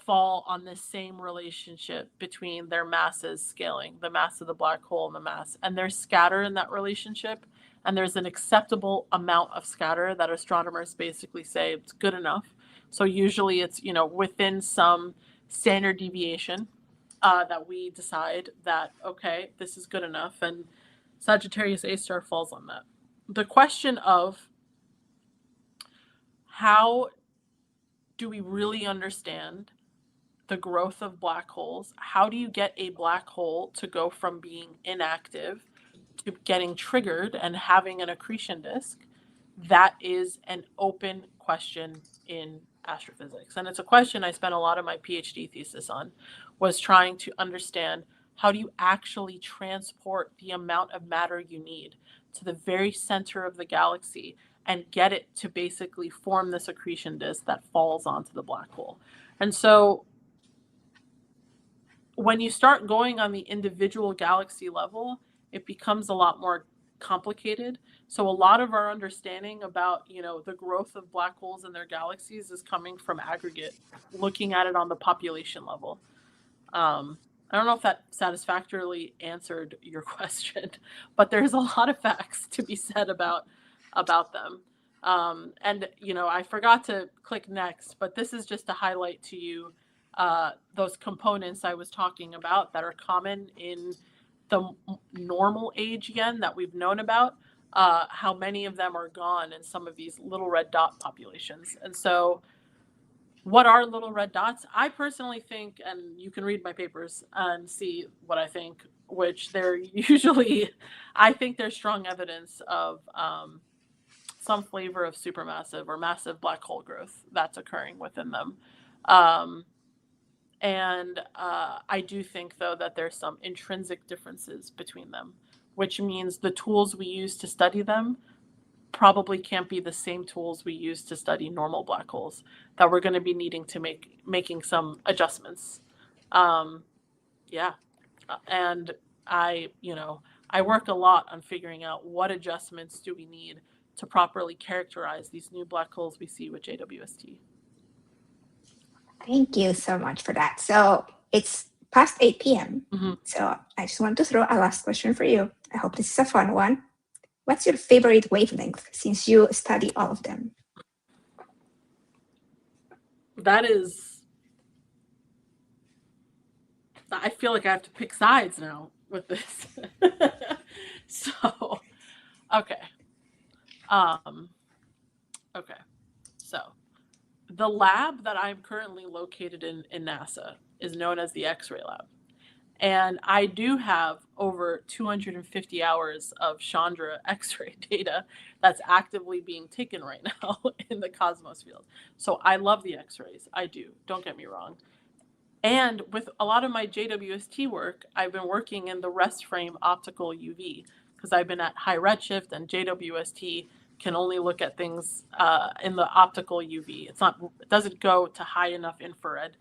fall on this same relationship between their masses scaling, the mass of the black hole and the mass, and they're scattered in that relationship. and there's an acceptable amount of scatter that astronomers basically say it's good enough. So usually it's, within some standard deviation that we decide that, okay, this is good enough, and Sagittarius A star falls on that. The question of how do we really understand the growth of black holes? How do you get a black hole to go from being inactive to getting triggered and having an accretion disk? That is an open question in astrophysics. And it's a question I spent a lot of my PhD thesis on, was trying to understand how do you actually transport the amount of matter you need to the very center of the galaxy and get it to basically form this accretion disk that falls onto the black hole. And so when you start going on the individual galaxy level, it becomes a lot more complicated. So a lot of our understanding about, the growth of black holes and their galaxies is coming from aggregate, looking at it on the population level. I don't know if that satisfactorily answered your question, but there's a lot of facts to be said about them. And I forgot to click next, but this is just to highlight to you those components I was talking about that are common in the normal age again that we've known about, how many of them are gone in some of these little red dot populations. And so what are little red dots? I personally think, and you can read my papers and see what I think, which they're usually, I think there's strong evidence of some flavor of supermassive or massive black hole growth that's occurring within them. And I do think, though, that there's some intrinsic differences between them, which means the tools we use to study them probably can't be the same tools we use to study normal black holes, that we're going to be needing to making some adjustments. Yeah. And I worked a lot on figuring out what adjustments do we need to properly characterize these new black holes we see with JWST. Thank you so much for that. So it's past 8 p.m. Mm-hmm. So I just want to throw a last question for you. I hope this is a fun one. What's your favorite wavelength, since you study all of them? I feel like I have to pick sides now with this. So, okay. Okay. So the lab that I'm currently located in NASA is known as the X-ray lab. And I do have over 250 hours of Chandra X-ray data that's actively being taken right now in the cosmos field. So I love the X-rays. I do. Don't get me wrong. And with a lot of my JWST work, I've been working in the rest frame optical UV, because I've been at high redshift, and JWST can only look at things in the optical UV. It doesn't go to high enough infrared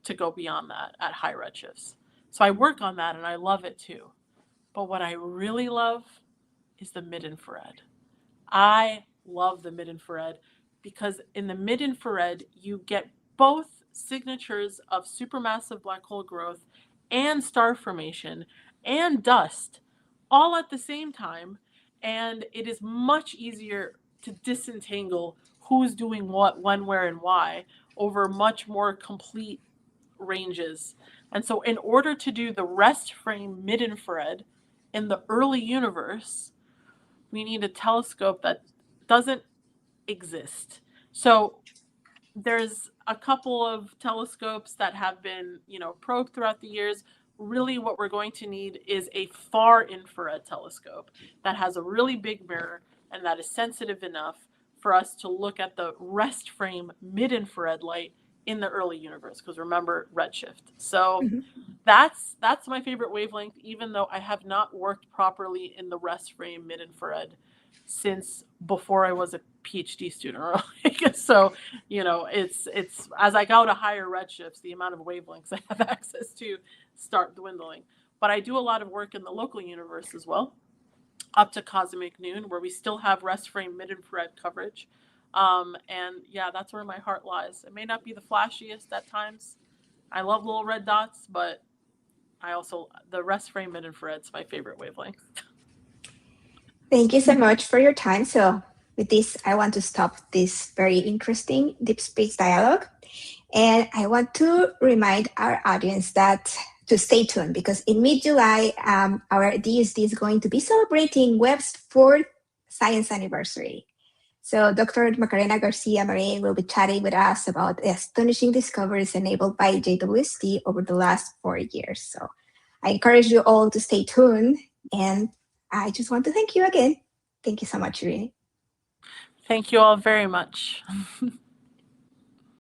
to go beyond that at high redshifts. So I work on that and I love it too. But what I really love is the mid-infrared. I love the mid-infrared because in the mid-infrared, you get both signatures of supermassive black hole growth and star formation and dust all at the same time. And it is much easier to disentangle who's doing what, when, where, and why over much more complete ranges. And so in order to do the rest frame mid-infrared in the early universe, we need a telescope that doesn't exist. So there's a couple of telescopes that have been, probed throughout the years. Really what we're going to need is a far infrared telescope that has a really big mirror and that is sensitive enough for us to look at the rest frame mid-infrared light in the early universe, because remember, redshift. So that's my favorite wavelength, even though I have not worked properly in the rest frame mid-infrared since before I was a PhD student. So, it's as I go to higher redshifts, the amount of wavelengths I have access to start dwindling. But I do a lot of work in the local universe as well, up to cosmic noon, where we still have rest frame mid-infrared coverage. And yeah, that's where my heart lies. It may not be the flashiest at times. I love little red dots, but the rest frame mid-infrared's my favorite wavelength. Thank you so much for your time. So with this, I want to stop this very interesting deep space dialogue. And I want to remind our audience that to stay tuned because in mid-July, our DSD is going to be celebrating Webb's 4th science anniversary. So Dr. Macarena Garcia Marin will be chatting with us about the astonishing discoveries enabled by JWST over the last 4 years. So I encourage you all to stay tuned. And I just want to thank you again. Thank you so much, Erini. Thank you all very much.